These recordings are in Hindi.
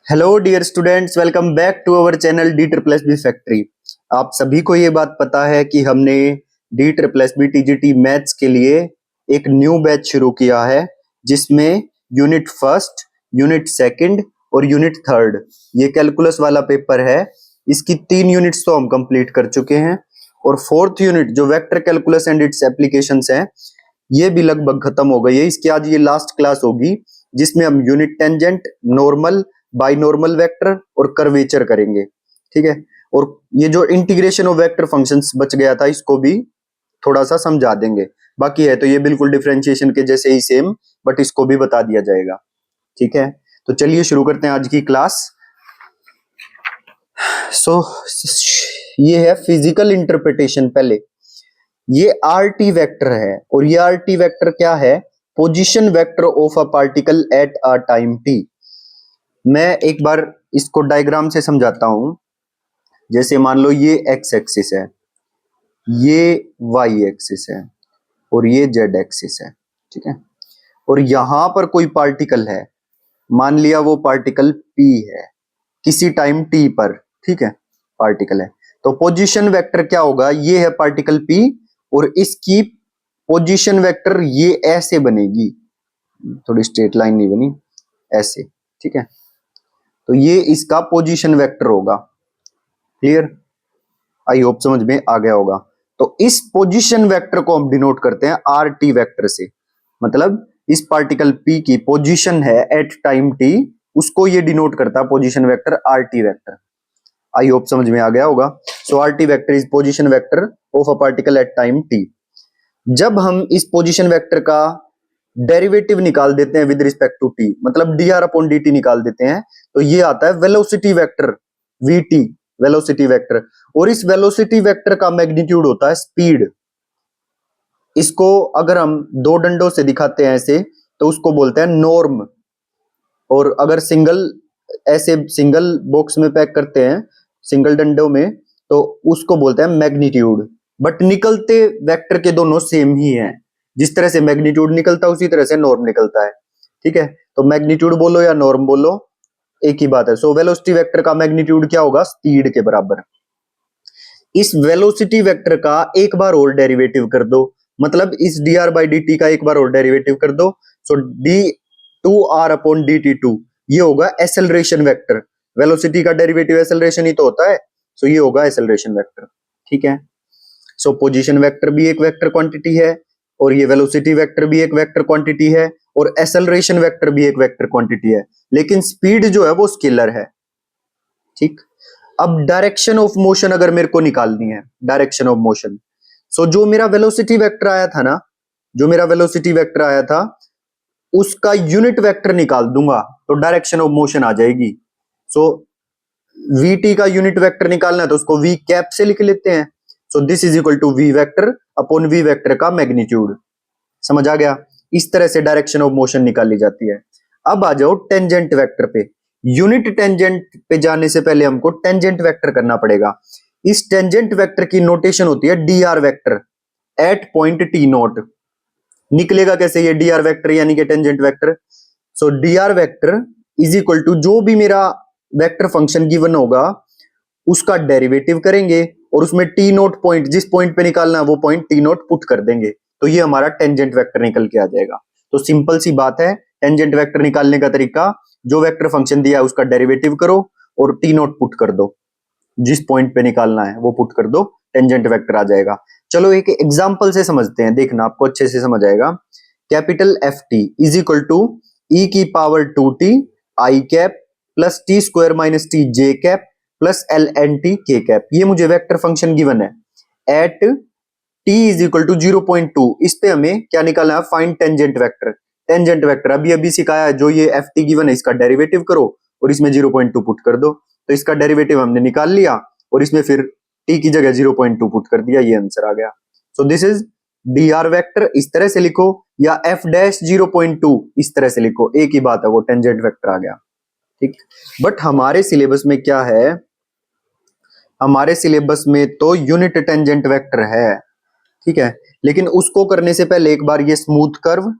Hello dear students, welcome back to our channel D triple S B factory. आप सभी को ये बात पता है कि हमने D triple S B TGT maths के लिए एक न्यू बैच शुरू किया है, जिसमें यूनिट फर्स्ट, यूनिट सेकंड और यूनिट थर्ड ये कैलकुलस वाला पेपर है। इसकी 3 यूनिट्स तो हम कंप्लीट कर चुके हैं और फोर्थ यूनिट जो vector calculus and it's applications है ये भी लगभग खत्म हो गई है। इसकी आज ये लास्ट क्लास होगी, जिसमें हम यूनिट टेंजेंट, नॉर्मल, बाइनॉर्मल वेक्टर और कर्वेचर करेंगे। ठीक है, और ये जो इंटीग्रेशन ऑफ वेक्टर फंक्शंस बच गया था इसको भी थोड़ा सा समझा देंगे। बाकी है तो ये बिल्कुल डिफरेंशिएशन के जैसे ही सेम, बट इसको भी बता दिया जाएगा। ठीक है, तो चलिए शुरू करते हैं आज की क्लास। सो ये है फिजिकल इंटरप्रिटेशन। पहले ये आरटी वेक्टर है और ये आरटी वेक्टर क्या है? Position vector of a particle at a time T. मैं एक बार इसको डायग्राम से समझाता हूं। जैसे मान लो ये एक्स एक्सिस है, ये वाई एक्सिस है और ये जेड एक्सिस है। ठीक है, और यहां पर कोई पार्टिकल है, मान लिया वो पार्टिकल पी है किसी टाइम टी पर। ठीक है, पार्टिकल है तो पोजीशन वेक्टर क्या होगा? ये है पार्टिकल पी और इसकी पोजीशन वेक्टर ये ऐसे बनेगी, थोड़ी स्ट्रेट लाइन नहीं बनी, ऐसे। ठीक है, तो ये इसका पोजीशन वेक्टर होगा। क्लियर? आई होप समझ में आ गया होगा। तो इस पोजीशन वेक्टर को हम डिनोट करते हैं आर टी वेक्टर से। मतलब इस पार्टिकल पी की पोजीशन है एट टाइम टी, उसको ये डिनोट करता है position vector R T vector. I hope समझ में आ गया होगा। So R T vector is position vector of a particle at time T. जब हम इस पोजीशन वेक्टर का डेरिवेटिव निकाल देते हैं विद रिस्पेक्ट टू टी, मतलब D R upon D T निकाल देते हैं, तो ये आता है velocity vector V T, velocity vector. और इस वेलोसिटी वेक्टर का मैग्नीट्यूड होता है स्पीड। इसको अगर हम 2 डंडों से दिखाते हैं ऐसे, तो उसको बोलते हैं नॉर्म। और अगर ऐसे सिंगल बॉक्स में पैक करते हैं, सिंगल डंडों में, तो उसको बोलते हैं मैग्नीट्यूड। बट निकलते वेक्टर के दोनों सेम ही हैं। जिस तरह से मैग्नीट्यूड निकलता है उसी तरह से नॉर्म निकलता है। ठीक है, तो मैग्नीट्यूड बोलो या नॉर्म बोलो, एक ही बात है। सो वेलोसिटी वेक्टर का मैग्नीट्यूड क्या होगा? स्पीड के बराबर। इस वेलोसिटी वेक्टर का एक बार और डेरिवेटिव कर दो, मतलब इस D R by D T का एक बार और डेरिवेटिव कर दो। So D two R upon D T two, ये होगा एसेलरेशन वेक्टर। वेलोसिटी का डेरिवेटिव एसेलरेशन ही तो होता है, सो ये होगा एसेलरेशन वेक्टर। ठीक है, सो पोजीशन वेक्टर भी एक वेक्टर क्वांटिटी है और ये वेलोसिटी वेक्टर भी एक वेक्टर क्वांटिटी है और एसेलरेशन वेक्टर भी एक वेक्टर क्वांटिटी है, लेकिन स्पीड जो है वो स्केलर है। ठीक, अब डायरेक्शन ऑफ मोशन अगर मेरे को निकालनी है, डायरेक्शन ऑफ मोशन, सो जो मेरा वेलोसिटी वेक्टर आया था ना, जो मेरा वेलोसिटी वेक्टर आया था उसका यूनिट वेक्टर निकाल दूंगा तो डायरेक्शन ऑफ मोशन आ जाएगी। सो वीटी का यूनिट वेक्टर निकालना है तो उसको वी कैप से लिख लेते हैं। So this is equal to V vector upon V vector का मैग्नीट्यूड। समझ आ गया? इस तरह से डायरेक्शन ऑफ मोशन निकाली जाती है। अब आ जाओ टेंजेंट वेक्टर पे। यूनिट टेंजेंट पे जाने से पहले हमको टेंजेंट वेक्टर करना पड़ेगा। इस टेंजेंट वेक्टर की नोटेशन होती है D R vector at point T naught. निकलेगा कैसे ये डी आर वेक्टर यानी कि tangent vector? So D R vector is equal to जो भी मेरा वेक्टर फंक्शन गिवन होगा उसका डेरिवेटिव करेंगे और उसमें टी नोट पॉइंट, जिस पॉइंट पे निकालना है वो पॉइंट टी नोट पुट कर देंगे, तो ये हमारा टेंजेंट वेक्टर निकल के आ जाएगा। तो सिंपल सी बात है, टेंजेंट वेक्टर निकालने का तरीका, जो वेक्टर फंक्शन दिया है उसका डेरिवेटिव करो और टी नोट पुट कर दो, जिस पॉइंट पे निकालना है वो पुट कर दो, टेंजेंट वेक्टर आ जाएगा। चलो एक एग्जांपल से समझते हैं, देखना आपको अच्छे से समझ आएगा। Capital F T is equal to e की power 2t i cap plus t square minus t j cap plus l n t के कैप। ये मुझे वेक्टर फंक्शन गिवन है at t is equal to 0.2। इस पे हमें क्या निकालना है? Find tangent vector. Tangent vector अभी अभी सिखाया है, जो ये एफ टी गिवन है इसका डेरिवेटिव करो और इसमें 0.2 पुट कर दो। तो इसका डेरिवेटिव हमने निकाल लिया और इसमें फिर t की जगह 0.2 पुट कर दिया, ये आंसर आ गया। सो this is D R vector. इस तरह से लिखो या एफ डैश 0.2 इस तरह से लिखो, एक ही बात है, वो टेंजेंट वेक्टर आ गया। ठीक, बट हमारे सिलेबस में क्या है? हमारे सिलेबस में तो यूनिट टेंजेंट वेक्टर है। ठीक है, लेकिन उसको करने से पहले एक बार ये स्मूथ कर्व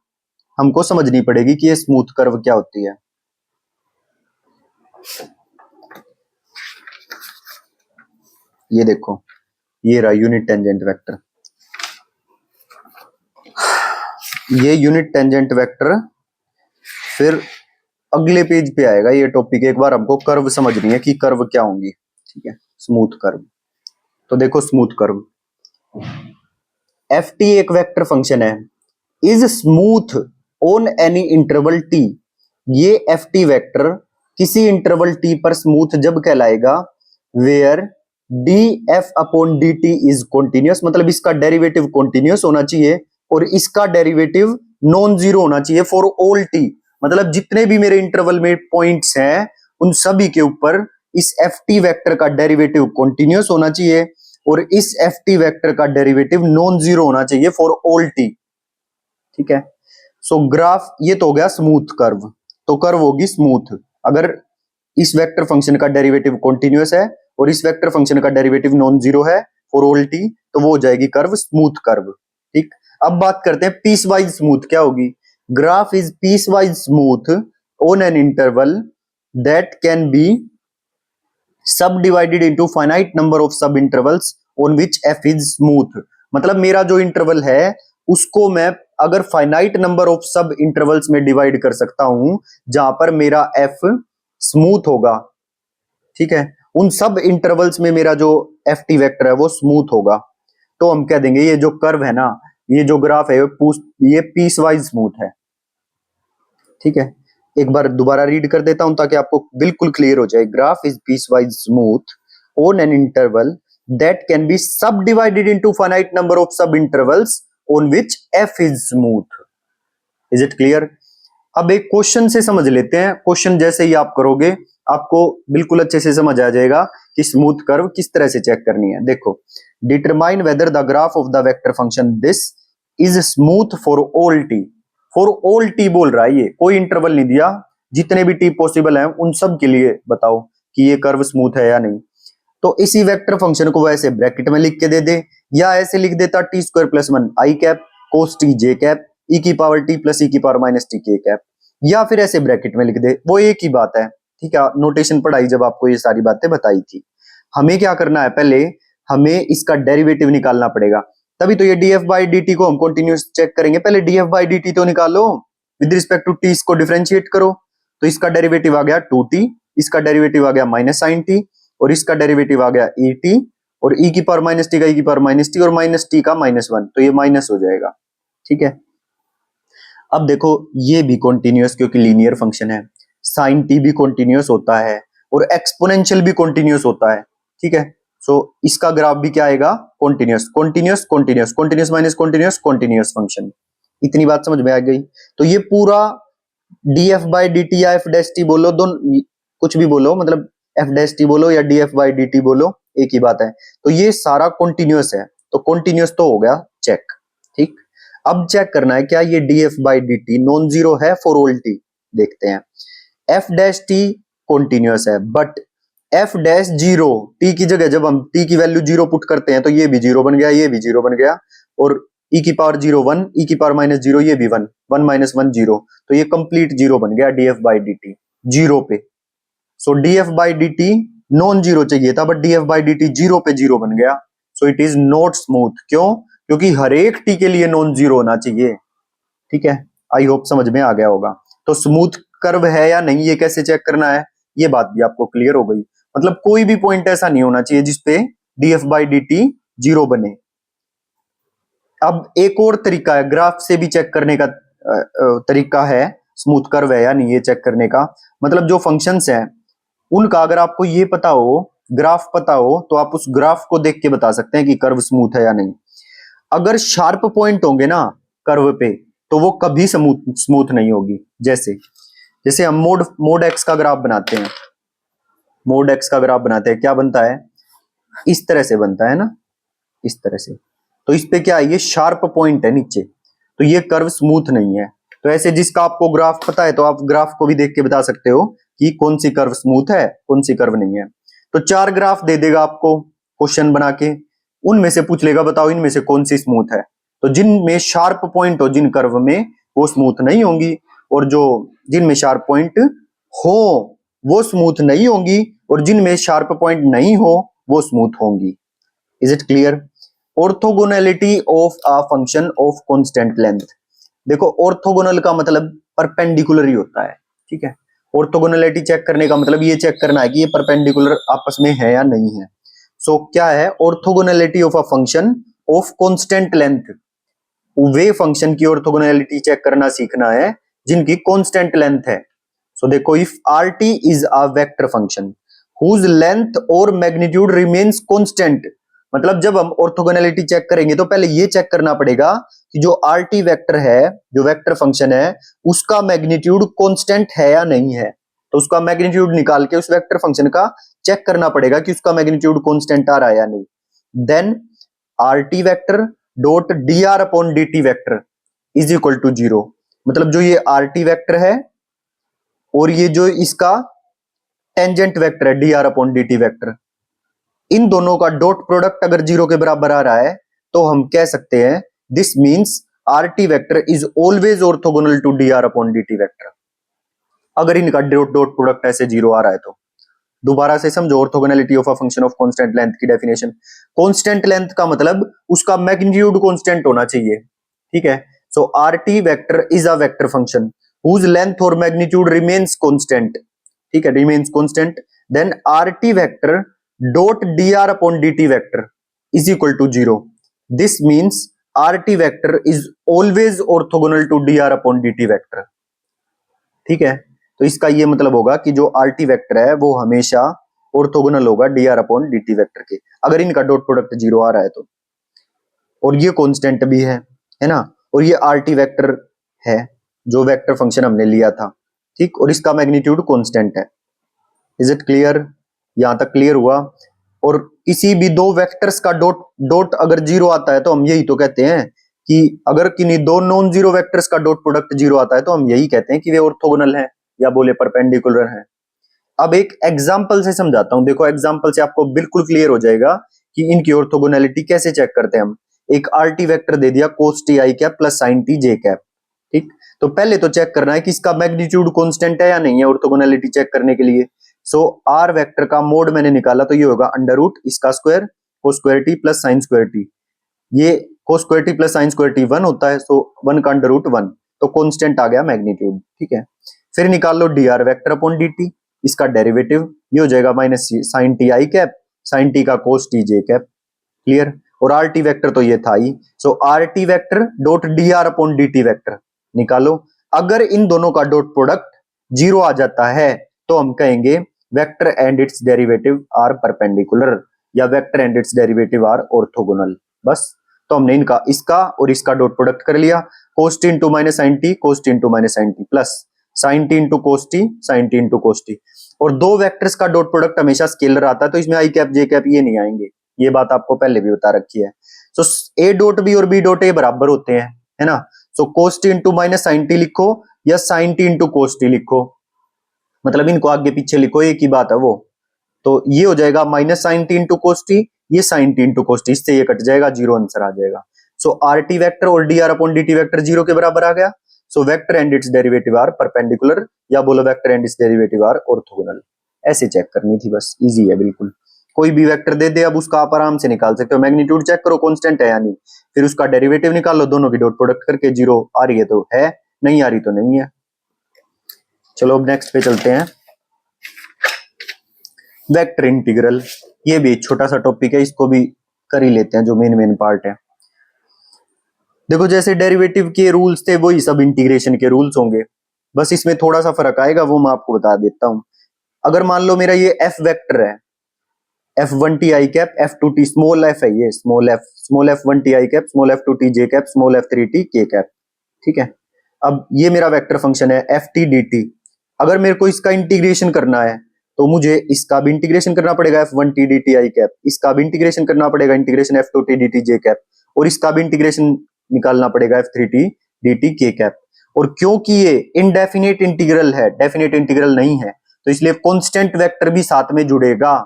हमको समझनी पड़ेगी कि ये स्मूथ कर्व क्या होती है। ये देखो, ये रहा यूनिट टेंजेंट वेक्टर। ये यूनिट टेंजेंट वेक्टर फिर अगले पेज पे आएगा ये टॉपिक। एक बार हमको कर्व समझनी है कि कर्व क्या होंगी, ठीक है। स्मूथ कर्व, तो देखो स्मूथ कर्व, एफ टी एक वेक्टर फंक्शन है, is smooth on any interval T. ये एफ टी वेक्टर किसी इंटरवल टी पर स्मूथ जब कहलाएगा where D F upon D T is continuous, मतलब इसका डेरिवेटिव कॉन्टिन्यूस होना चाहिए और इसका डेरिवेटिव नॉन जीरो होना चाहिए फॉर ऑल टी। मतलब जितने भी मेरे इंटरवल में पॉइंट्स हैं उन सभी के ऊपर इस एफ टी वेक्टर का डेरिवेटिव कॉन्टिन्यूस होना चाहिए और इस एफ टी वेक्टर का डेरिवेटिव नॉन जीरो होना चाहिए फॉर ऑल टी, ठीक है। सो ग्राफ, ये तो हो गया स्मूथ कर्व। तो कर्व होगी स्मूथ अगर इस वेक्टर फंक्शन का डेरिवेटिव कॉन्टिन्यूस है और इस वेक्टर फंक्शन का डेरिवेटिव नॉन जीरो है फॉर ऑल टी, तो वो हो जाएगी कर्व स्मूथ कर्व, ठीक। अब बात करते हैं पीस वाइज स्मूथ क्या होगी। Graph is piecewise smooth on an interval that can be subdivided into finite number of subintervals on which f is smooth. मतलब मेरा जो इंटरवल है उसको मैं अगर finite number of subintervals में डिवाइड कर सकता हूं जहां पर मेरा एफ स्मूथ होगा, ठीक है। उन सब इंटरवल्स में मेरा जो एफ टी वेक्टर है वो स्मूथ होगा, तो हम कह देंगे ये जो कर्व है ना, ये जो ग्राफ है ये पीस वाइज स्मूथ है, ठीक है। एक बार दोबारा रीड कर देता हूं ताकि आपको बिल्कुल क्लियर हो जाए। Graph is piecewise smooth on an interval that can be subdivided into finite number of subintervals on which f is smooth. Is it clear? अब एक क्वेश्चन से समझ लेते हैं। क्वेश्चन जैसे ही आप करोगे आपको बिल्कुल अच्छे से समझ आ जाएगा कि स्मूथ कर्व किस तरह से चेक करनी है। देखो, determine whether the graph of the vector function this is smooth for all T. For all T बोल रहा है, ये कोई इंटरवल नहीं दिया, जितने भी टी पॉसिबल हैं उन सब के लिए बताओ कि ये कर्व स्मूथ है या नहीं। तो इसी वेक्टर फंक्शन को वैसे ब्रैकेट में लिख के दे दे, या ऐसे लिख देता टी स्क्वायर प्लस 1 आई cap cos t j cap E की पावर टी प्लस ई की पावर माइनस टी के कैप, या फिर ऐसे ब्रैकेट में लिख दे, वो एक ही बात है, ठीक है। नोटेशन पढ़ाई जब आपको ये सारी बातें बताई थी। हमें क्या करना है, पहले हमें इसका डेरिवेटिव निकालना पड़ेगा, तभी तो ये df बाई dt को हम कंटिन्यूस चेक करेंगे। पहले df बाई dt तो निकालो, विद रिस्पेक्ट टू t इसको डिफरेंशिएट करो, तो इसका डेरिवेटिव आ गया 2t, इसका डेरिवेटिव आ गया माइनस साइन टी, और इसका डेरिवेटिव आ गया e t, और e की पावर माइनस टी का e की पावर माइनस टी और माइनस टी का -1, तो ये माइनस हो जाएगा, ठीक है। अब देखो ये भी कॉन्टिन्यूस क्योंकि लीनियर फंक्शन है, साइन टी भी कॉन्टिन्यूस होता है और एक्सपोनेंशियल भी कॉन्टिन्यूस होता है, ठीक है। सो इसका ग्राफ भी क्या आएगा, continuous continuous continuous continuous minus continuous continuous function. इतनी बात समझ में आ गई। तो ये पूरा df बाई dt या f डैश टी बोलो, दोनों कुछ भी बोलो, मतलब f डैश टी बोलो या df बाई dt बोलो, एक ही बात है। तो ये सारा कॉन्टिन्यूस है, तो कॉन्टिन्यूस तो हो गया चेक, ठीक। अब चेक करना है क्या ये df by dt non zero है फॉर ऑल टी। देखते हैं, f डैश टी कॉन्टिन्यूस है but f dash zero, t की जगह जब हम t की वैल्यू जीरो पुट करते हैं तो ये भी जीरो बन गया, ये भी जीरो बन गया, और e की पावर जीरो 1, e की पावर माइनस जीरो, ये भी 1, 1 माइनस 1 जीरो, तो ये कंप्लीट जीरो बन गया df बाई dt जीरो पे। सो df by dt non zero चाहिए था but df by dt zero पे जीरो बन गया, so it is not smooth. क्यों? क्योंकि हर एक t के लिए नॉन जीरो होना चाहिए, ठीक है। आई होप समझ में आ गया होगा। तो स्मूथ कर्व है या नहीं ये कैसे चेक करना है, ये बात भी आपको क्लियर हो गई। मतलब कोई भी पॉइंट ऐसा नहीं होना चाहिए जिसपे df बाई dt जीरो बने। अब एक और तरीका है ग्राफ से भी चेक करने का, तरीका है स्मूथ कर्व है या नहीं ये चेक करने का। मतलब जो फंक्शंस हैं उनका अगर आपको ये पता हो, ग्राफ पता हो, तो आप उस ग्राफ को देख के बता सकते हैं कि कर्व स्मूथ है या नहीं। अगर शार्प पॉइंट होंगे ना कर्व पे तो वो कभी स्मूथ नहीं होगी। जैसे जैसे हम मोड एक्स का ग्राफ बनाते हैं, मोड एक्स का ग्राफ बनाते हैं, क्या बनता है, इस तरह से बनता है ना, इस तरह से। तो इस पे क्या है, ये शार्प पॉइंट है नीचे, तो ये कर्व स्मूथ नहीं है। तो ऐसे जिसका आपको ग्राफ पता है तो आप ग्राफ को भी देख के बता सकते हो कि कौन सी कर्व स्मूथ है, कौन सी कर्व नहीं है। तो 4 ग्राफ दे देगा आपको क्वेश्चन बना के, उनमें से पूछ लेगा बताओ इनमें से कौन सी स्मूथ है। तो जिनमें शार्प पॉइंट हो जिन कर्व में वो स्मूथ नहीं होंगी, और जो जिनमें शार्प पॉइंट हो वो स्मूथ नहीं होंगी और जिनमें शार्प पॉइंट नहीं हो वो स्मूथ होंगी। Is it clear? Orthogonality of a function of constant length. देखो ऑर्थोगोनल का मतलब परपेंडिकुलर ही होता है, ठीक है। ऑर्थोगोनैलिटी चेक करने का मतलब ये चेक करना है कि ये परपेंडिकुलर आपस में है या नहीं है। सो क्या है orthogonality of a function of constant length? वे फंक्शन की ऑर्थोगोनैलिटी चेक करना सीखना है जिनकी कांस्टेंट लेंथ है। सो देखो if rt is a vector function whose length और मैग्नीट्यूड रिमेन्स कांस्टेंट, मतलब जब हम ऑर्थोगोनैलिटी चेक करेंगे तो पहले ये चेक करना पड़ेगा कि जो rt वेक्टर है, जो वेक्टर फंक्शन है, उसका मैग्नीट्यूड कांस्टेंट है या नहीं है। तो उसका मैग्नीट्यूड निकाल के उस वेक्टर फंक्शन का चेक करना पड़ेगा कि उसका मैग्नीट्यूड कांस्टेंट आ रहा है या नहीं। Then rt vector dot dr upon dt vector is equal to 0, मतलब जो ये rt वेक्टर है और ये जो इसका टेंजेंट वेक्टर है dr अपॉन dt वेक्टर, इन दोनों का डॉट प्रोडक्ट अगर 0 के बराबर आ रहा है तो हम कह सकते हैं this means rt vector is always orthogonal to dr upon dt vector. अगर इनका डॉट डॉट प्रोडक्ट ऐसे 0 आ रहा है तो दोबारा से समझो orthogonality of a function of constant length की डेफिनेशन। कांस्टेंट लेंथ का मतलब उसका मैग्नीट्यूड कांस्टेंट होना चाहिए, ठीक है। सो rt vector is a vector function whose length और magnitude remains constant, ठीक है, remains constant, then rt vector dot dr upon dt vector is equal to 0. This means rt vector is always orthogonal to dr upon dt vector, ठीक है। तो इसका ये मतलब होगा कि जो rt वेक्टर है वो हमेशा ऑर्थोगोनल होगा dr अपॉन dt वेक्टर के, अगर इनका डॉट प्रोडक्ट 0 आ रहा है तो। और ये कांस्टेंट भी है ना, और ये rt वेक्टर है जो वेक्टर फंक्शन हमने लिया था, ठीक, और इसका मैग्नीट्यूड कांस्टेंट है। Is it clear? यहां तक क्लियर हुआ? और किसी भी दो वेक्टर्स का डॉट डॉट अगर 0 आता है तो हम यही तो कहते हैं कि अगर किन्हीं दो नॉन जीरो वेक्टर्स का डॉट प्रोडक्ट 0 आता है तो हम यही कहते हैं कि वे ऑर्थोगोनल हैं या बोले परपेंडिकुलर हैं। अब एक एग्जांपल से समझाता हूं, देखो एग्जांपल से आपको बिल्कुल क्लियर हो जाएगा कि इनकी ऑर्थोगोनैलिटी कैसे चेक करते हैं हम। एक rt वेक्टर दे दिया cos t i cap plus sin t j cap, ठीक। तो पहले तो चेक करना है कि इसका मैग्नीट्यूड कांस्टेंट है या नहीं है ऑर्थोगोनैलिटी चेक करने के लिए। सो r वेक्टर का मोड मैंने निकाला तो ये होगा अंडर रूट इसका square cos square t plus sin square t। ये cos square t plus sin square t 1 होता है, सो 1 का अंडर रूट 1, तो कांस्टेंट आ गया मैग्नीट्यूड, ठीक है। फिर निकाल लो dr वेक्टर अपॉन dt, इसका डेरिवेटिव ये हो जाएगा minus sin t i cap sin t का cos t j cap, clear. और rt वेक्टर तो ये था ही, सो rt vector dot dr upon dt vector निकालो। अगर इन दोनों का डॉट प्रोडक्ट 0 आ जाता है तो हम कहेंगे vector and its derivative are perpendicular या vector and its derivative are orthogonal. बस, तो हमने इनका इसका और इसका डॉट प्रोडक्ट कर लिया, cos t into minus sine T cos t into minus sine T plus sin t into cos t sin t into cos t। और दो वेक्टर्स का डॉट प्रोडक्ट हमेशा स्केलर आता है तो इसमें आई कैप जे कैप ये नहीं आएंगे, ये बात आपको पहले भी बता रखी है। सो ए डॉट बी और बी डॉट ए बराबर होते हैं, है ना। So cos t into minus sine T लिखो या sin t into cos t लिखो, मतलब इनको आगे पीछे लिखो, एक ही बात है वो। तो ये हो जाएगा minus sine T into cos t, ये sin t into cos t, इससे ये कट जाएगा, 0 आंसर आ जाएगा। सो rt वेक्टर और dr अपॉन dt वेक्टर 0 के बराबर आ गया। So vector and its derivative are perpendicular या बोलो vector and its derivative are orthogonal. ऐसे चेक करनी थी, बस इजी है बिल्कुल। कोई भी वेक्टर दे दे अब उसका आप आराम से निकाल सकते हो, मैग्नीट्यूड चेक करो कांस्टेंट है या नहीं, फिर उसका डेरिवेटिव निकाल लो, दोनों की डॉट प्रोडक्ट करके 0 आ रही है तो है, नहीं आ रही तो नहीं है। चलो अब नेक्स्ट पे चलते हैं, वेक्टर इंटीग्रल। ये भी छोटा सा टॉपिक है, इसको भी कर ही लेते हैं जो मेन पार्ट है। देखो जैसे डेरिवेटिव के रूल्स थे वही सब इंटीग्रेशन के रूल्स होंगे, बस इसमें थोड़ा सा फर्क आएगा, वो मैं आपको बता देता हूं। अगर मान लो मेरा ये एफ वेक्टर है, f1t i cap f2t small f है, ये small f1t i cap small f2t j cap small f3t k cap, ठीक है। अब ये मेरा वेक्टर फंक्शन है ft dt। अगर मेरे को इसका इंटीग्रेशन करना है तो मुझे इसका भी इंटीग्रेशन करना पड़ेगा f1t dt i कैप, इसका भी इंटीग्रेशन करना पड़ेगा integration f2t dt j cap, और इसका भी इंटीग्रेशन निकालना पड़ेगा f3t dt k कैप। और क्योंकि ये इनडेफिनेट इंटीग्रल है, डेफिनेट इंटीग्रल नहीं है, तो इसलिए कांस्टेंट वेक्टर भी साथ में जुड़ेगा,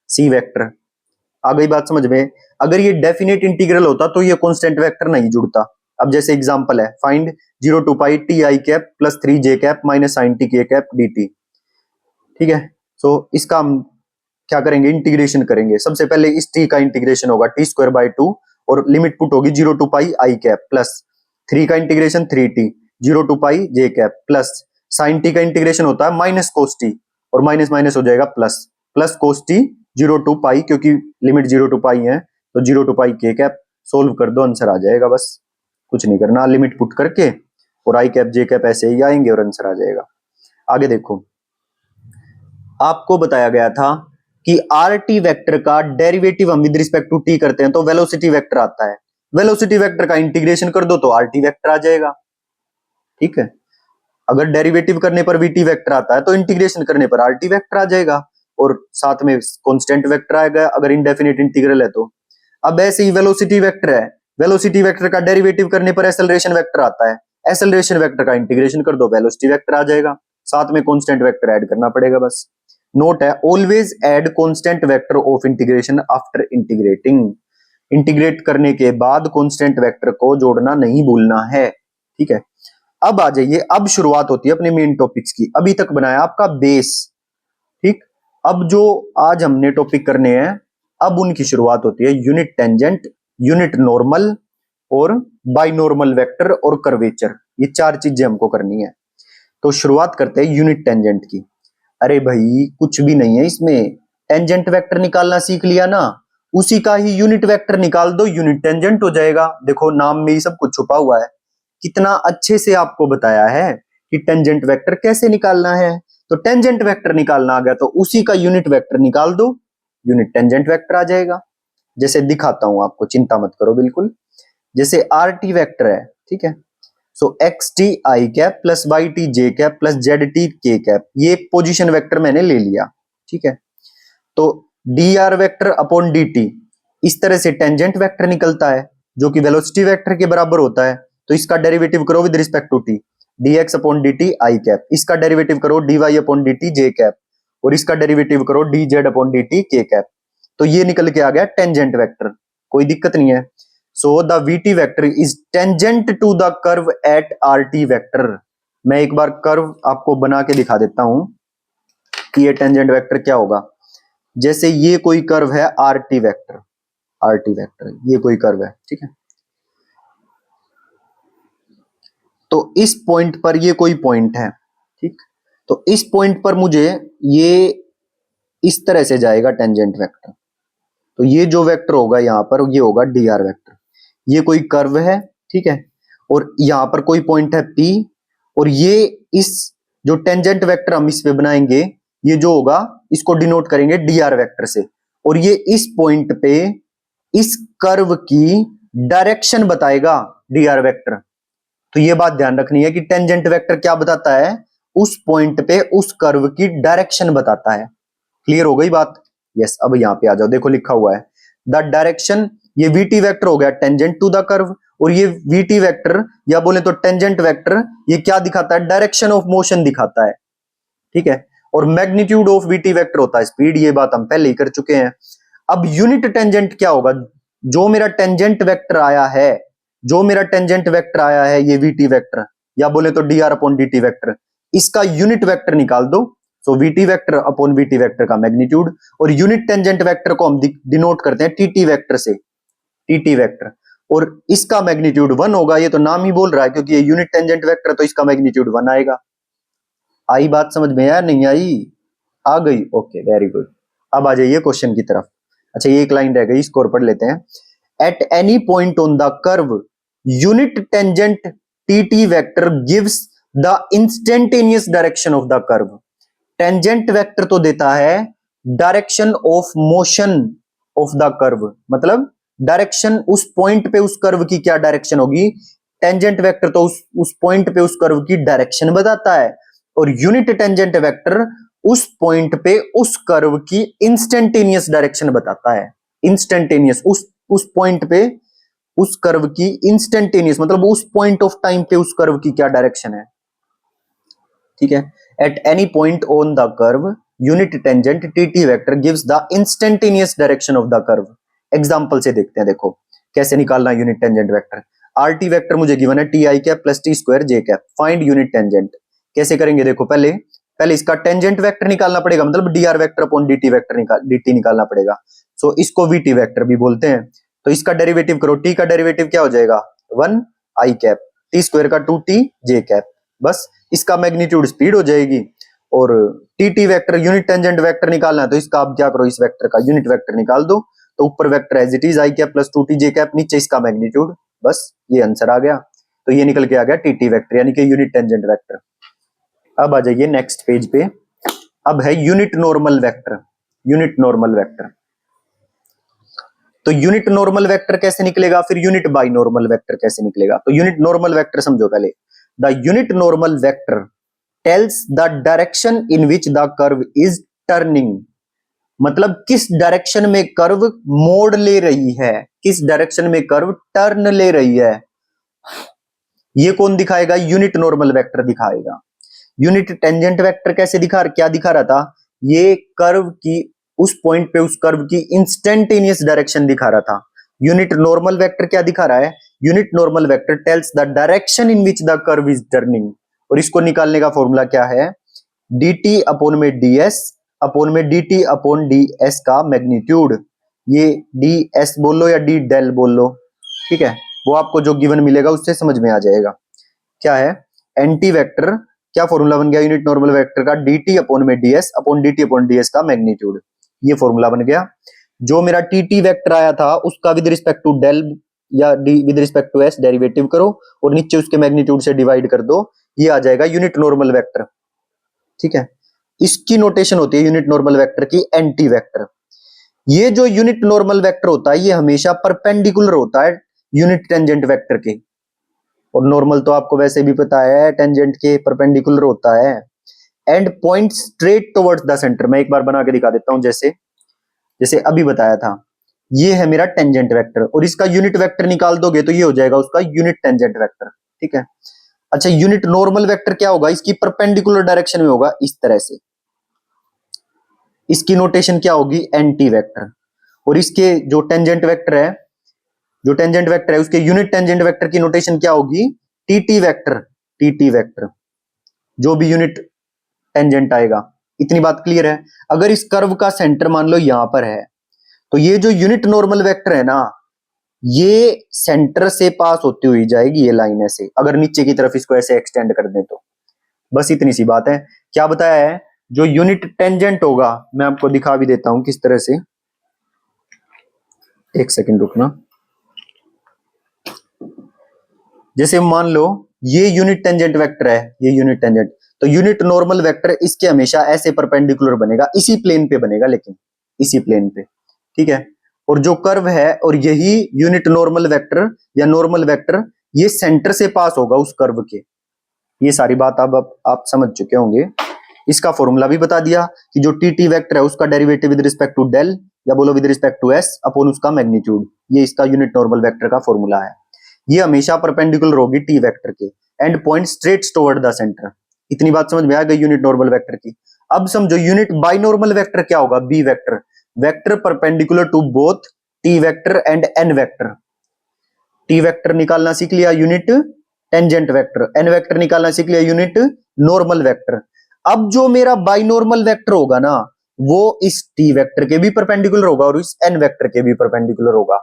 सी वेक्टर। आ गई बात समझ में? अगर ये डेफिनेट इंटीग्रल होता तो ये कांस्टेंट वेक्टर नहीं जुड़ता। अब जैसे एग्जांपल है, find 0 to pi T I cap plus 3 J cap minus sine T के कैप dt, ठीक है। सो इसका हम क्या करेंगे, इंटीग्रेशन करेंगे। सबसे पहले इस टी का इंटीग्रेशन होगा t²/2 और लिमिट पुट होगी 0 to pi I cap plus 3 का integration 3t 0 to pi J cap plus sign T का इंटीग्रेशन होता है माइनस कोस टी और माइनस माइनस हो जाएगा plus plus cos t 0 to पाई, क्योंकि लिमिट 0 to पाई है तो 0 to पाई के कैप। सोल्व कर दो, आंसर आ जाएगा। बस कुछ नहीं करना, लिमिट पुट करके और आई कैप जे कैप ऐसे ही आएंगे और आंसर आ जाएगा। आगे देखो, आपको बताया गया था कि आर टी वेक्टर का डेरिवेटिव हम विद रिस्पेक्ट टू टी करते हैं तो वेलोसिटी वेक्टर आता है। वेलोसिटी वेक्टर का इंटीग्रेशन कर दो तो आर टी वेक्टर आ जाएगा। ठीक है, अगर डेरिवेटिव करने पर वीटी वेक्टर आता है तो इंटीग्रेशन करने पर आर टी वेक्टर आ जाएगा और साथ में कांस्टेंट वेक्टर आएगा अगर इनडेफिनिट इंटीग्रल है तो। अब ऐसे ही वेलोसिटी वेक्टर है, वेलोसिटी वेक्टर का डेरिवेटिव करने पर एक्सेलरेशन वेक्टर आता है, एक्सेलरेशन वेक्टर का इंटीग्रेशन कर दो वेलोसिटी वेक्टर आ जाएगा, साथ में कांस्टेंट वेक्टर ऐड करना पड़ेगा। बस नोट है, always add constant vector of integration after integrating. Integrate करने के बाद कांस्टेंट वेक्टर को जोड़ना नहीं भूलना है। ठीक है, अब आ जाइए, अब शुरुआत होती है अपने मेन टॉपिक्स की। अभी तक बनाया आपका बेस। ठीक, अब जो आज हमने टॉपिक करने हैं अब उनकी शुरुआत होती है यूनिट टेंजेंट, यूनिट नॉर्मल और बाइनॉर्मल वेक्टर और कर्वेचर। ये चार चीजें हमको करनी है। तो शुरुआत करते हैं यूनिट टेंजेंट की। अरे भाई कुछ भी नहीं है इसमें, टेंजेंट वेक्टर निकालना सीख लिया ना, उसी का ही यूनिट वेक्टर निकाल दो, यूनिट टेंजेंट हो जाएगा। देखो नाम में ही सब कुछ छुपा हुआ है, कितना अच्छे से आपको बताया है कि टेंजेंट वेक्टर कैसे निकालना है। तो टेंजेंट वेक्टर निकालना आ गया तो उसी का यूनिट वेक्टर निकाल दो, यूनिट टेंजेंट वेक्टर आ जाएगा। जैसे दिखाता हूं आपको, चिंता मत करो बिल्कुल। जैसे आर टी वेक्टर है, ठीक है, सो एक्स टी आई cap plus y t j cap plus z t के कैप, ये एक पोजीशन वेक्टर मैंने ले लिया। ठीक है, तो D R vector upon D T, इस तरह से टेंजेंट वेक्टर निकलता है जो कि वेलोसिटी वेक्टर के बराबर होता है। तो इसका डेरिवेटिव करो with respect to t, d x upon D t I cap, इसका डेरिवेटिव करो d y upon D t j cap और इसका डेरिवेटिव करो d z upon D t के कैप। तो ये निकल के आ गया टेंजेंट वेक्टर, कोई दिक्कत नहीं है। So the VT vector is tangent to the curve at RT vector। मैं एक बार कर्व आपको बना के दिखा देता हूं कि ये टेंजेंट वेक्टर क्या होगा। जैसे ये कोई कर्व है RT वेक्टर, RT वेक्टर ये कोई कर्व है, ठीक है, तो इस पॉइंट पर ये कोई पॉइंट है, ठीक, तो इस पॉइंट पर मुझे ये इस तरह से जाएगा टेंजेंट वेक्टर। तो ये जो वेक्टर होगा यहां पर ये होगा DR वेक्टर। ये कोई कर्व है, ठीक है, और यहां पर कोई पॉइंट है P और ये इस जो टेंजेंट वेक्टर हम इस पे बनाएंगे ये जो होगा इसको डिनोट करेंगे DR वेक्टर से और ये इस पॉइंट पे इस कर्व की डायरेक्शन बताएगा DR वेक्टर। तो ये बात ध्यान रखनी है कि टेंजेंट वेक्टर क्या बताता है, उस पॉइंट पे उस कर्व की डायरेक्शन बताता है। क्लियर हो गई बात? यस, अब यहां पे आ जाओ, देखो लिखा हुआ है द डायरेक्शन, ये VT वेक्टर हो गया टेंजेंट टू द कर्व और ये VT वेक्टर या बोले तो टेंजेंट वेक्टर ये क्या दिखाता है, डायरेक्शन ऑफ मोशन दिखाता है। ठीक है, और मैग्नीट्यूड ऑफ VT वेक्टर होता है स्पीड, ये बात हम पहले ही कर चुके हैं। अब यूनिट टेंजेंट क्या होगा, जो मेरा टेंजेंट वेक्टर आया है, जो मेरा टेंजेंट वेक्टर आया है ये VT वेक्टर या बोले तो DR अपॉन DT वेक्टर, इसका यूनिट वेक्टर निकाल दो। सो VT vector upon VT vector का मैग्नीट्यूड और यूनिट टेंजेंट वेक्टर को हम डिनोट करते हैं TT वेक्टर से, TT वेक्टर, और इसका मैग्नीट्यूड 1 होगा। ये तो नाम ही बोल रहा है क्योंकि ये यूनिट टेंजेंट वेक्टर तो इसका मैग्नीट्यूड 1 आएगा। आई बात समझ में या नहीं आई? आ गई, ओके वेरी गुड। अब आ जाइए क्वेश्चन की तरफ। अच्छा ये एक लाइन रह गई, इसको और पढ़ लेते हैं। At any point on the curve unit tangent TT vector gives the instantaneous direction of the curve. Tangent vector तो देता है direction of motion of the curve, मतलब डायरेक्शन उस पॉइंट पे उस कर्व की क्या डायरेक्शन होगी, टेंजेंट वेक्टर तो उस पॉइंट पे उस कर्व की डायरेक्शन बताता है और यूनिट टेंजेंट वेक्टर उस पॉइंट पे उस कर्व की इंस्टेंटेनियस डायरेक्शन बताता है। इंस्टेंटेनियस उस पॉइंट पे उस कर्व की इंस्टेंटेनियस मतलब उस पॉइंट ऑफ टाइम पे उस कर्व की क्या डायरेक्शन है। ठीक है, at any point on the curve unit tangent TT vector gives the instantaneous direction of the curve. Example से देखते हैं, देखो कैसे निकालना unit tangent vector. RT vector मुझे गिवन है TI cap plus T square J cap, find unit tangent. कैसे करेंगे देखो, पहले पहले इसका टेंजेंट वेक्टर निकालना पड़ेगा, मतलब dr vector upon dt vector dt निकालना पड़ेगा। सो इसको vt वेक्टर भी बोलते हैं। तो इसका डेरिवेटिव करो, t का डेरिवेटिव क्या हो जाएगा 1 i कैप, t स्क्वायर का 2t j कैप, बस इसका मैग्नीट्यूड स्पीड हो जाएगी। और T vector unit tangent vector निकालना है, तो इसका आप क्या करो, इस वेक्टर का यूनिट वेक्टर निकाल दो। तो ऊपर vector as it is I cap plus 2t j cap, नीचे इसका मैग्नीट्यूड, बस ये आंसर आ गया। तो ये निकल के आ गया टी वेक्टर यानी कि यूनिट टेंजेंट वेक्टर। अब आ जाइए नेक्स्ट पेज पे, अब है unit normal vector. Unit normal vector, तो यूनिट नॉर्मल वेक्टर कैसे निकलेगा, फिर यूनिट बाई नॉर्मल वेक्टर कैसे निकलेगा। तो यूनिट नॉर्मल वेक्टर समझो पहले, the unit normal vector tells the direction in which the curve is turning, मतलब किस डायरेक्शन में कर्व मोड़ ले रही है, किस डायरेक्शन में कर्व टर्न ले रही है, ये कौन दिखाएगा, यूनिट नॉर्मल वेक्टर दिखाएगा। यूनिट टेंजेंट वेक्टर कैसे क्या दिखा रहा था, ये कर्व की उस पॉइंट पे उस कर्व की इंस्टेंटेनियस डायरेक्शन दिखा रहा था। यूनिट नॉर्मल वेक्टर क्या दिखा रहा है, unit normal vector tells the direction in which the curve is turning, और इसको निकालने का फॉर्मूला क्या है, dt अपॉन में ds अपॉन में dt अपॉन ds का मैग्नीट्यूड, ये ds बोल लो या d डेल बोल लो, ठीक है, वो आपको जो गिवन मिलेगा उससे समझ में आ जाएगा। क्या है एंटी वेक्टर, क्या फॉर्मूला बन गया यूनिट नॉर्मल वेक्टर का, dt अपॉन में ds upon dt upon ds का मैग्नीट्यूड, ये फॉर्मूला बन गया। जो मेरा tt वेक्टर आया था उसका विद रिस्पेक्ट टू डेल या d with respect to s derivative करो और नीचे उसके मैग्नीट्यूड से डिवाइड कर दो, ये आ जाएगा यूनिट नॉर्मल वेक्टर, ठीक है। इसकी नोटेशन होती है यूनिट नॉर्मल वेक्टर की एंटी वेक्टर। ये जो यूनिट नॉर्मल वेक्टर होता है ये हमेशा परपेंडिकुलर होता है यूनिट टेंजेंट वेक्टर के, और नॉर्मल तो आपको वैसे भी पता है टेंजेंट के परपेंडिकुलर होता है, and point straight towards the centre. मैं एक बार बना के दिखा देता हूं, जैसे जैसे अभी बताया था, ये है मेरा टेंजेंट वेक्टर और इसका यूनिट वेक्टर निकाल दोगे तो ये हो जाएगा उसका यूनिट टेंजेंट वेक्टर, ठीक है। अच्छा यूनिट नॉर्मल वेक्टर क्या होगा, इसकी परपेंडिकुलर डायरेक्शन में होगा इस तरह से, इसकी नोटेशन क्या होगी एंटी वेक्टर। और इसके जो टेंजेंट वेक्टर है, जो टेंजेंट वेक्टर है उसके यूनिट टेंजेंट वेक्टर की नोटेशन क्या होगी टीटी वेक्टर, टीटी वेक्टर, जो भी यूनिट टेंजेंट आएगा। इतनी बात क्लियर है। अगर इस कर्व का सेंटर मान लो यहां पर है, तो ये जो यूनिट नॉर्मल वेक्टर है ना, ये सेंटर से पास होती हुई जाएगी ये लाइन ऐसे, अगर नीचे की तरफ इसको ऐसे एक्सटेंड कर दें तो, बस इतनी सी बात है। क्या बताया है, जो यूनिट टेंजेंट होगा मैं आपको दिखा भी देता हूं किस तरह से, एक सेकंड रुकना। जैसे मान लो ये यूनिट टेंजेंट वेक्टर है, ये यूनिट टेंजेंट, तो यूनिट नॉर्मल वेक्टर इसके हमेशा ऐसे परपेंडिकुलर बनेगा, इसी प्लेन पे बनेगा, लेकिन इसी प्लेन पे, ठीक है। और जो कर्व है और यही यूनिट नॉर्मल वेक्टर या नॉर्मल वेक्टर ये सेंटर से पास होगा उस कर्व के। ये सारी बात अब आप समझ चुके होंगे। इसका फॉर्मूला भी बता दिया कि जो टी वेक्टर है उसका derivative with respect to del या बोलो with respect to S upon उसका मैग्नीट्यूड, ये इसका यूनिट नॉर्मल वेक्टर का फॉर्मूला है। ये हमेशा परपेंडिकुलर होगी टी वेक्टर के end point straight toward the centre. इतनी बात समझ में आ गई यूनिट नॉर्मल वेक्टर की। अब समझो यूनिट बाई नॉर्मल वेक्टर क्या होगा, B vector, vector perpendicular to both T vector and N vector. T vector निकालना सीख लिया unit tangent vector, N vector निकालना सीख लिया यूनिट नॉर्मल वेक्टर। अब जो मेरा बाई नॉर्मल वेक्टर होगा ना, वो इस टी वेक्टर के भी परपेंडिकुलर होगा और इस एन वेक्टर के भी परपेंडिकुलर होगा।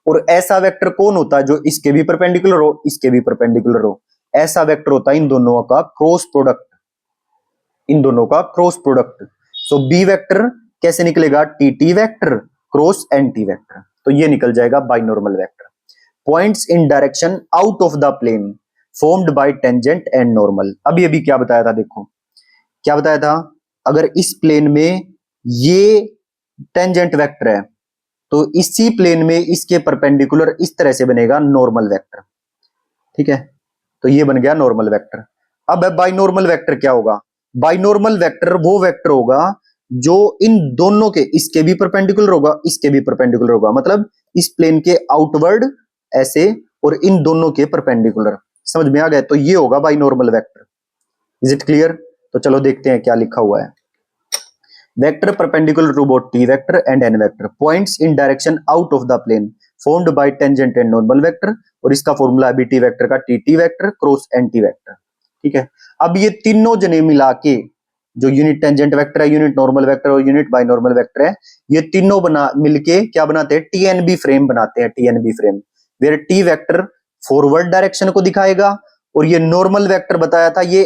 और ऐसा वेक्टर कौन होता है जो इसके भी परपेंडिकुलर हो इसके भी परपेंडिकुलर हो, ऐसा वेक्टर होता है इन दोनों का क्रॉस प्रोडक्ट, इन दोनों का cross product. So B vector कैसे निकलेगा, T T vector cross N T vector, तो ये निकल जाएगा binormal vector. Points in direction out of the plane formed by tangent and normal. अभी अभी क्या बताया था, देखो क्या बताया था, अगर इस प्लेन में ये टेंजेंट वेक्टर है तो इसी प्लेन में इसके परपेंडिकुलर इस तरह से बनेगा नॉर्मल वेक्टर, ठीक है। तो ये बन गया नॉर्मल वेक्टर। अब बाई नॉर्मल वेक्टर क्या होगा, बाई नॉर्मल वेक्टर वो वेक्टर होगा जो इन दोनों के, इसके भी परपेंडिकुलर होगा इसके भी परपेंडिकुलर होगा, मतलब इस प्लेन के आउटवर्ड ऐसे और इन दोनों के परपेंडिकुलर। समझ में आ गया, तो ये होगा binormal vector. Is it clear? तो चलो देखते हैं क्या लिखा हुआ है। Vector perpendicular to both T vector and N vector, points in direction out of the plane formed by tangent and normal vector, और इसका फॉर्मूला है टी वेक्टर का T T vector cross N T vector, ठीक है। अब ये तीनों जने मिला के जो यूनिट टेंजेंट वेक्टर है, यूनिट नॉर्मल वेक्टर और यूनिट बाइनॉर्मल वेक्टर है, ये तीनों बना मिलके क्या बनाते हैं, टीएनबी फ्रेम बनाते हैं, TNB frame. Where T vector forward direction को दिखाएगा और ये नॉर्मल वेक्टर बताया था ये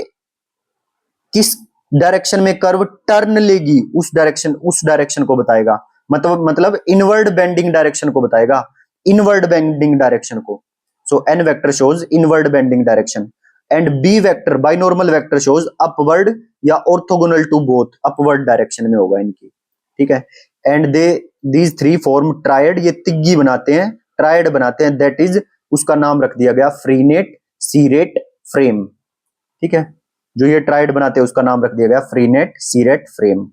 किस डायरेक्शन में कर्व टर्न लेगी, उस डायरेक्शन को बताएगा, मतलब इनवर्ड बेंडिंग डायरेक्शन को बताएगा, इनवर्ड बेंडिंग डायरेक्शन को। So n vector shows inward bending direction and b vector binormal vector shows upward या orthogonal to both, upward direction में होगा इनकी, ठीक है। And they these three form triad, ये तिग्गी बनाते हैं, ट्रायड बनाते हैं, दैट इज उसका नाम रख दिया गया फ्रीनेट सीरेट फ्रेम, ठीक है। जो ये ट्रायड बनाते हैं उसका नाम रख दिया गया फ्रीनेट सीरेट फ्रेम।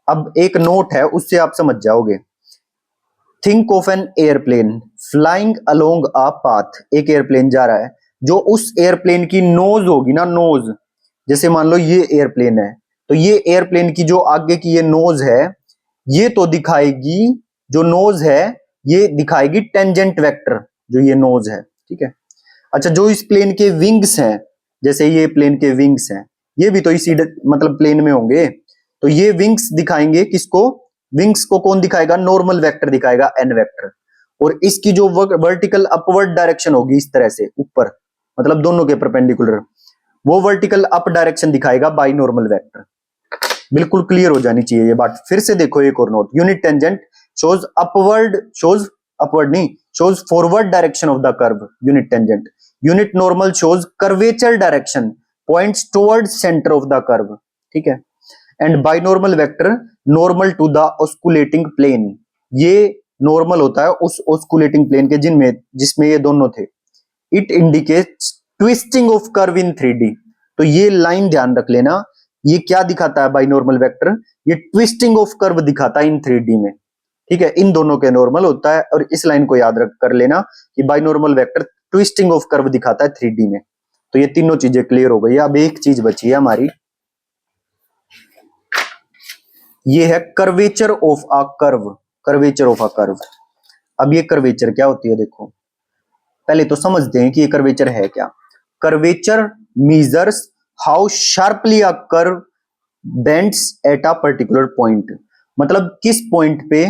अब एक नोट है उससे आप समझ जाओगे। Think of an airplane flying along a path, एक एयरप्लेन जा रहा है, जो उस एयरप्लेन की नोज होगी ना, नोज, जैसे मान लो ये एयरप्लेन है, तो ये एयरप्लेन की जो आगे की ये नोज है, ये तो दिखाएगी, जो नोज है ये दिखाएगी टेंजेंट वेक्टर, जो ये नोज है, ठीक है। अच्छा, जो इस प्लेन के विंग्स हैं, जैसे ये प्लेन के विंग्स हैं, ये भी तो इसी मतलब प्लेन में होंगे, तो ये विंग्स दिखाएंगे किसको, विंग्स को कौन दिखाएगा, नॉर्मल वेक्टर दिखाएगा, एन वेक्टर। और इसकी जो वर्टिकल अपवर्ड डायरेक्शन होगी इस तरह से ऊपर, मतलब दोनों के परपेंडिकुलर, वो वर्टिकल अप डायरेक्शन दिखाएगा बाई नॉर्मल वेक्टर। बिल्कुल क्लियर हो जानी चाहिए ये बात। फिर से देखो एक और note, unit tangent shows upward नहीं, shows forward direction of the curve, unit tangent. Unit normal shows curvature direction, points towards centre of the curve, ठीक है। And binormal vector normal to the osculating plane, ये नॉर्मल होता है उस ऑस्कुलेटिंग प्लेन के जिसमें ये दोनों थे। It indicates twisting of curve in 3D, तो ये लाइन ध्यान रख लेना, ये क्या दिखाता है बाइनॉर्मल वेक्टर, ये ट्विस्टिंग ऑफ कर्व दिखाता है इन 3D में, ठीक है। इन दोनों के नॉर्मल होता है, और इस लाइन को याद रख कर लेना कि बाइनॉर्मल वेक्टर ट्विस्टिंग ऑफ कर्व दिखाता है 3D में। तो ये तीनों चीजें क्लियर हो गई। अब एक चीज बची है हमारी, ये है curvature of a curve, curvature of a curve. अब ये कर्वेचर क्या होती है, देखो पहले तो समझते हैं कि ये कर्वेचर है क्या। Curvature measures how sharply a curve bends at a particular point, मतलब किस पॉइंट पे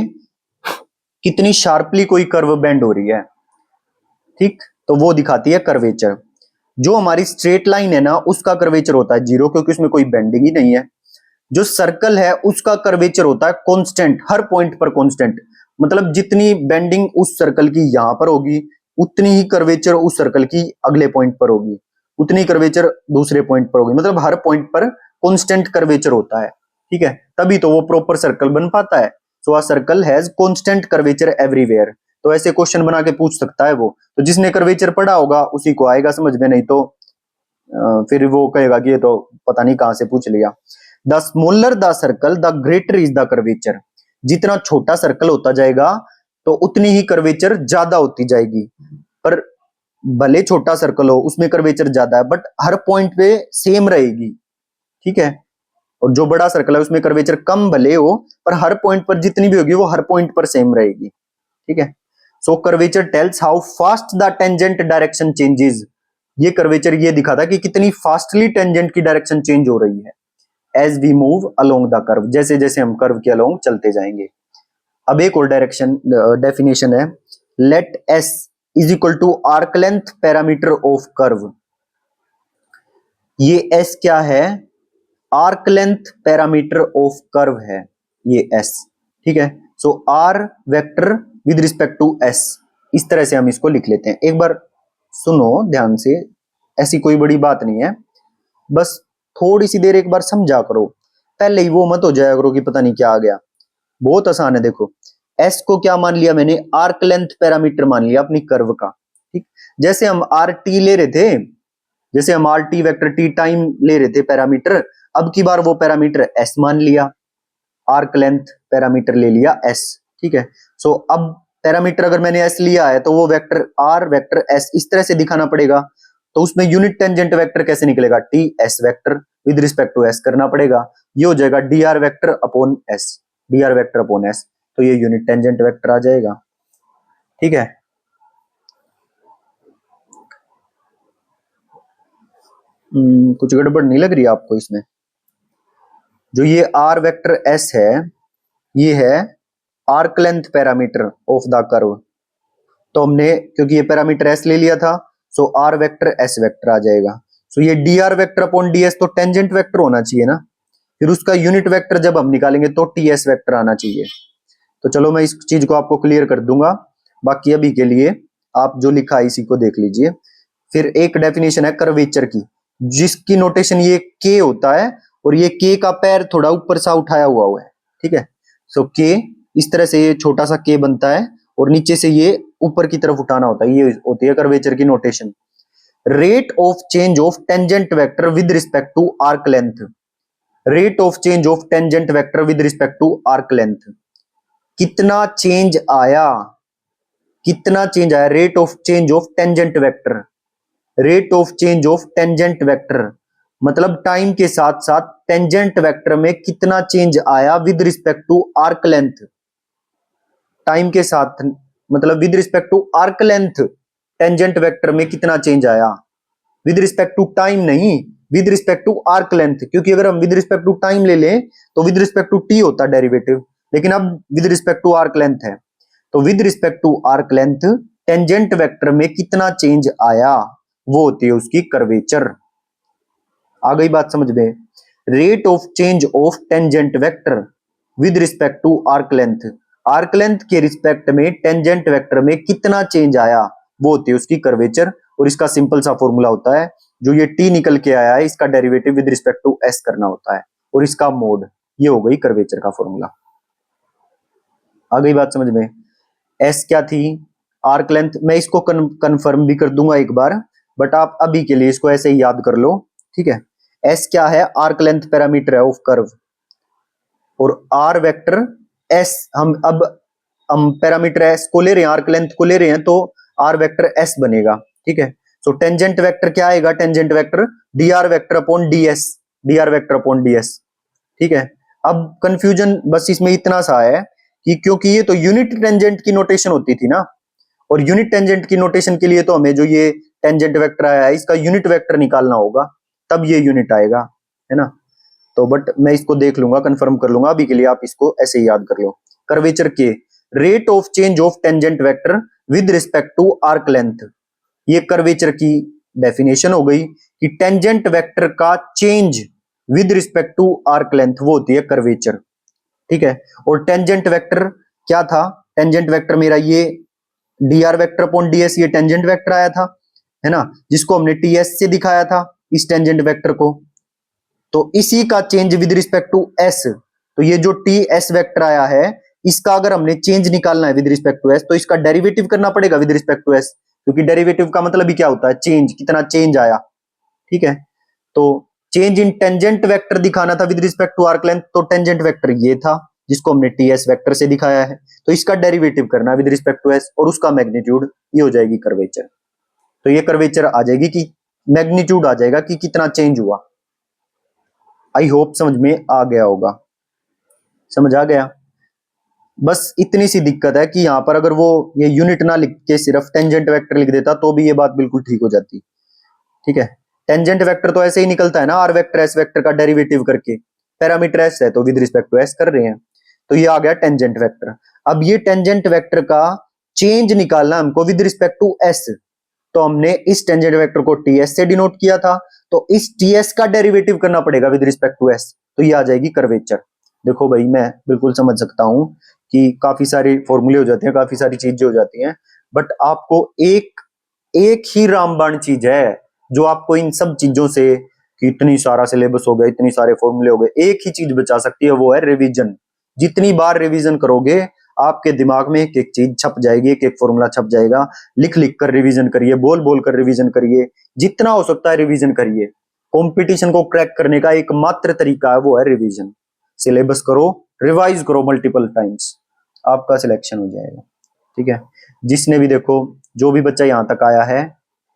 कितनी शार्पली कोई कर्व बेंड हो रही है, ठीक, तो वो दिखाती है कर्वेचर। जो हमारी स्ट्रेट लाइन है ना, उसका कर्वेचर होता है 0, क्योंकि उसमें कोई बेंडिंग ही नहीं है। जो सर्कल है उसका कर्वेचर होता है कांस्टेंट, हर पॉइंट पर कांस्टेंट, मतलब जितनी बेंडिंग उस सर्कल की यहां पर होगी, उतनी ही कर्वेचर उस सर्कल की अगले पॉइंट पर होगी, उतनी कर्वेचर दूसरे पॉइंट पर होगी, मतलब हर पॉइंट पर कांस्टेंट कर्वेचर होता है, ठीक है। तभी तो वो प्रॉपर सर्कल बन पाता है। So a circle has constant curvature everywhere, तो ऐसे क्वेश्चन बना के पूछ सकता है वो, तो जिसने कर्वेचर पढ़ा होगा उसी को आएगा समझ में, नहीं तो फिर वो कहेगा कि ये तो पता नहीं कहां से पूछ लिया। The smaller the circle the greater is the curvature, जितना छोटा सर्कल होता जाएगा तो उतनी ही कर्वेचर ज्यादा होती जाएगी। पर भले छोटा सर्कल हो उसमें कर्वेचर ज्यादा है, बट हर पॉइंट पे सेम रहेगी, ठीक है। और जो बड़ा सर्कल है उसमें कर्वेचर कम भले हो, पर हर पॉइंट पर जितनी भी होगी वो हर पॉइंट पर सेम रहेगी, ठीक है। So curvature tells how fast the tangent direction changes, ये कर्वेचर ये दिखाता है कि कितनी फास्टली टेंजेंट की डायरेक्शन चेंज हो रही है as we move along the curve, जैसे जैसे हम कर्व के अलोंग चलते जाएंगे। अब एक और डायरेक्शन डेफिनेशन है, let s is equal to arc length parameter of curve. ये एस क्या है, arc length parameter of curve है ये एस, ठीक है। So r vector with respect to s, इस तरह से हम इसको लिख लेते हैं। एक बार सुनो ध्यान से, ऐसी कोई बड़ी बात नहीं है, बस थोड़ी सी देर एक बार समझा करो, पहले ही वो मत हो जाया करो कि पता नहीं क्या आ गया। बहुत आसान है, देखो एस को क्या मान लिया मैंने, आर्क लेंथ पैरामीटर मान लिया अपनी कर्व का, ठीक। जैसे हम आर टी ले रहे थे, जैसे हम are T vector T time ले रहे थे पैरामीटर, अब की बार वो पैरामीटर एस मान लिया, आर्क लेंथ पैरामीटर ले लिया एस, ठीक है। सो अब पैरामीटर अगर मैंने एस लिया है तो वो वेक्टर आर वेक्टर एस इस तरह से दिखाना पड़ेगा, तो उसमें यूनिट टेंजेंट वेक्टर कैसे निकलेगा, T S vector with respect to S करना पड़ेगा, ये हो जाएगा D R vector upon S, D R vector upon S, तो ये यूनिट टेंजेंट वेक्टर आ जाएगा, ठीक है। कुछ गड़बड़ नहीं लग रही आपको इसमें? जो ये आर वेक्टर एस है, ये है arc length parameter of the curve. तो हमने क्योंकि ये पैरामीटर एस ले लिया था, सो आर वेक्टर एस वेक्टर आ जाएगा। सो ये D R vector upon D S तो टेंजेंट वेक्टर होना चाहिए ना, फिर उसका यूनिट वेक्टर जब हम निकालेंगे तो टी एस वेक्टर आना चाहिए। तो चलो मैं इस चीज को आपको क्लियर कर दूंगा, बाकी अभी के लिए आप जो लिखा है इसी को देख लीजिए। फिर एक डेफिनेशन है कर्वेचर की, जिसकी नोटेशन ये के होता है और ये के का पैर थोड़ा ऊपर सा उठाया हुआ है, ठीक है। सो के इस तरह से ये छोटा सा के बनता है और नीचे से ये ऊपर की तरफ उठाना होता है, ये होती है कर्वेचर की notation. Rate of change of tangent vector with respect to arc length, rate of change of tangent vector with respect to arc length, कितना चेंज आया, कितना चेंज आया, rate of change of tangent vector, rate of change of tangent vector मतलब टाइम के साथ साथ टेंजेंट वेक्टर में कितना चेंज आया with respect to arc length, time के साथ मतलब with respect to arc length tangent vector में कितना चेंज आया, विद रिस्पेक्ट टू टाइम नहीं, with respect to arc length, क्योंकि अगर हम विद रिस्पेक्ट टू टाइम ले लें तो विद रिस्पेक्ट टू टी होता डेरिवेटिव, लेकिन अब with respect to arc length है, तो with respect to arc length tangent vector में कितना चेंज आया, वो होती है उसकी कर्वेचर। आ गई बात समझ में? Rate of change of tangent vector with respect to arc length, arc length के रिस्पेक्ट में टेंजेंट वेक्टर में कितना चेंज आया, वो होती है उसकी कर्वेचर। और इसका सिंपल सा फॉर्मूला होता है, जो ये टी निकल के आया है इसका derivative with respect to S करना होता है और इसका मोड, ये हो गई कर्वेचर का फॉर्मूला। आ गई बात समझ में? एस क्या थी? Arc length. मैं इसको कंफर्म भी कर दूंगा एक बार, बट आप अभी के लिए इसको ऐसे ही याद कर लो, ठीक है। एस क्या है? आर्क लेंथ पैरामीटर है ऑफ कर्व, और आर वेक्टर एस, हम पैरामीटर एस को ले रहे हैं, आर्क लेंथ को ले रहे हैं, तो आर वेक्टर एस बनेगा, ठीक है। सो टेंजेंट वेक्टर क्या आएगा? Tangent vector D R vector upon D S, D R vector upon D S, ठीक है। अब कंफ्यूजन बस इसमें इतना सा है कि क्योंकि ये तो यूनिट टेंजेंट की नोटेशन होती थी ना, और यूनिट टेंजेंट की नोटेशन के लिए तो हमें जो ये टेंजेंट वेक्टर आया है इसका यूनिट वेक्टर निकालना होगा, तब ये यूनिट आएगा, है ना। तो बट मैं इसको देख लूंगा, कंफर्म कर लूंगा, अभी के लिए आप इसको ऐसे ही याद कर लो। कर्वेचर के rate of change of tangent vector with respect to arc length, ये कर्वेचर की डेफिनेशन हो गई कि टेंजेंट वेक्टर का change with respect to arc length, वो होती है कर्वेचर, ठीक है। और टेंजेंट वेक्टर क्या था? टेंजेंट वेक्टर मेरा ये D R vector upon D S, ये टेंजेंट वेक्टर आया था, है ना, जिसको हमने टी एस से दिखाया था इस टेंजेंट वेक्टर को। तो इसी का change with respect to S, तो ये जो टी एस वेक्टर आया है इसका अगर हमने चेंज निकालना है विद रिस्पेक्ट टू एस, तो इसका डेरिवेटिव करना पड़ेगा विद रिस्पेक्ट टू एस, क्योंकि डेरिवेटिव का मतलब ही क्या होता है? चेंज, कितना चेंज आया, ठीक है। तो चेंज इन टेंजेंट वेक्टर दिखाना था with respect to arc length, तो टेंजेंट वेक्टर ये था जिसको हमने टी एस वेक्टर से दिखाया है, तो इसका डेरिवेटिव करना विद रिस्पेक्ट टू एस और उसका मैग्नीट्यूड, ये हो जाएगी कर्वेचर। तो ये कर्वेचर आ जाएगी कि मैग्नीट्यूड आ जाएगा कि कितना चेंज हुआ। आई होप समझ में आ गया होगा, समझ आ गया। बस इतनी सी दिक्कत है कि यहां पर अगर वो ये यूनिट ना लिख के सिर्फ टेंजेंट वेक्टर लिख देता तो भी ये बात बिल्कुल ठीक हो जाती, ठीक है। टेंजेंट वेक्टर तो ऐसे ही निकलता है ना, आर वेक्टर एस वेक्टर का डेरिवेटिव करके, पैरामीटर एस है तो विद रिस्पेक्ट टू एस कर रहे हैं, तो ये आ गया टेंजेंट वेक्टर। अब ये टेंजेंट वेक्टर का चेंज निकालना हमको विद रिस्पेक्ट टू एस, तो हमने इस टेंजेंट वेक्टर को टी एस से डिनोट किया था, तो इस टी एस का डेरिवेटिव करना पड़ेगा विद रिस्पेक्ट टू एस, तो ये आ जाएगी कर्वेचर। देखो भाई मैं बिल्कुल समझ सकता हूं कि काफी सारे फॉर्मूले हो जाते हैं, काफी सारी चीजें हो जाती हैं, बट आपको एक ही रामबाण चीज है जो आपको इन सब चीजों से, कि इतनी सारा सिलेबस हो गया, इतनी सारे फॉर्मूले हो गए, एक ही चीज बचा सकती है, वो है रिवीजन। जितनी बार रिवीजन करोगे आपके दिमाग में एक एक चीज छप जाएगी, एक एक फॉर्मूला छप जाएगा। लिख लिख कर रिवीजन करिए, बोल बोल कर रिवीजन करिए, जितना हो सकता है रिवीजन करिए। कंपटीशन को क्रैक करने का एकमात्र तरीका है, वो है रिवीजन। सिलेबस करो, रिवाइज करो मल्टीपल टाइम्स, आपका सिलेक्शन हो जाएगा, ठीक है। जिसने भी देखो, जो भी बच्चा यहां तक आया है,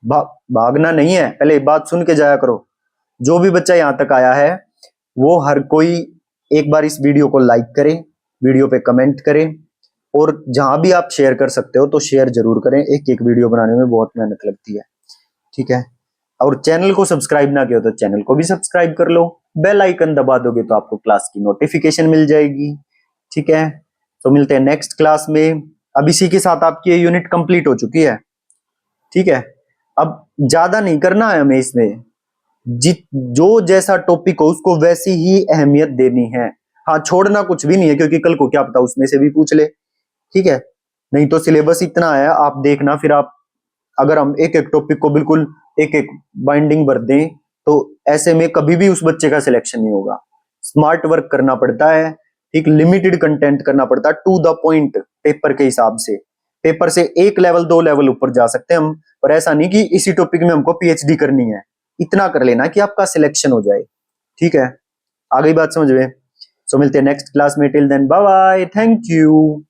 भागना नहीं है, पहले बात सुन के जाया करो। जो भी बच्चा यहां तक आया है वो हर कोई एक बार इस वीडियो को लाइक करे, वीडियो पे कमेंट करे, और जहां भी आप शेयर कर सकते हो तो शेयर जरूर करें। एक एक वीडियो बनाने में बहुत मेहनत लगती है, ठीक है। और चैनल को सब्सक्राइब ना किया तो चैनल को भी सब्सक्राइब कर लो, बेल आइकन दबा दोगे तो आपको क्लास की नोटिफिकेशन मिल जाएगी। ठीक है, तो मिलते हैं नेक्स्ट क्लास में। अब इसी के साथ आपकी ये यूनिट कंप्लीट हो चुकी है। ठीक है, अब ज्यादा नहीं करना है हमें इसमें, जो जैसा टॉपिक हो उसको वैसी ही अहमियत देनी है। हाँ, छोड़ना कुछ भी नहीं है, क्योंकि कल को क्या पता उसमें से भी पूछ ले। ठीक है, नहीं तो सिलेबस इतना है, आप देखना फिर आप, अगर हम एक एक टॉपिक को बिल्कुल एक एक बाइंडिंग भर दें तो ऐसे में कभी भी उस बच्चे का सिलेक्शन नहीं होगा। स्मार्ट वर्क करना पड़ता है, एक लिमिटेड कंटेंट करना पड़ता है, टू द पॉइंट, पेपर के हिसाब से। पेपर से एक लेवल 2 लेवल ऊपर जा सकते हैं हम, पर ऐसा नहीं कि इसी टॉपिक में हमको पीएचडी करनी है। इतना कर लेना कि आपका सिलेक्शन हो जाए। ठीक है, आ गई बात समझ में? सो मिलते हैं नेक्स्ट क्लास में। Till then bye bye, thank you.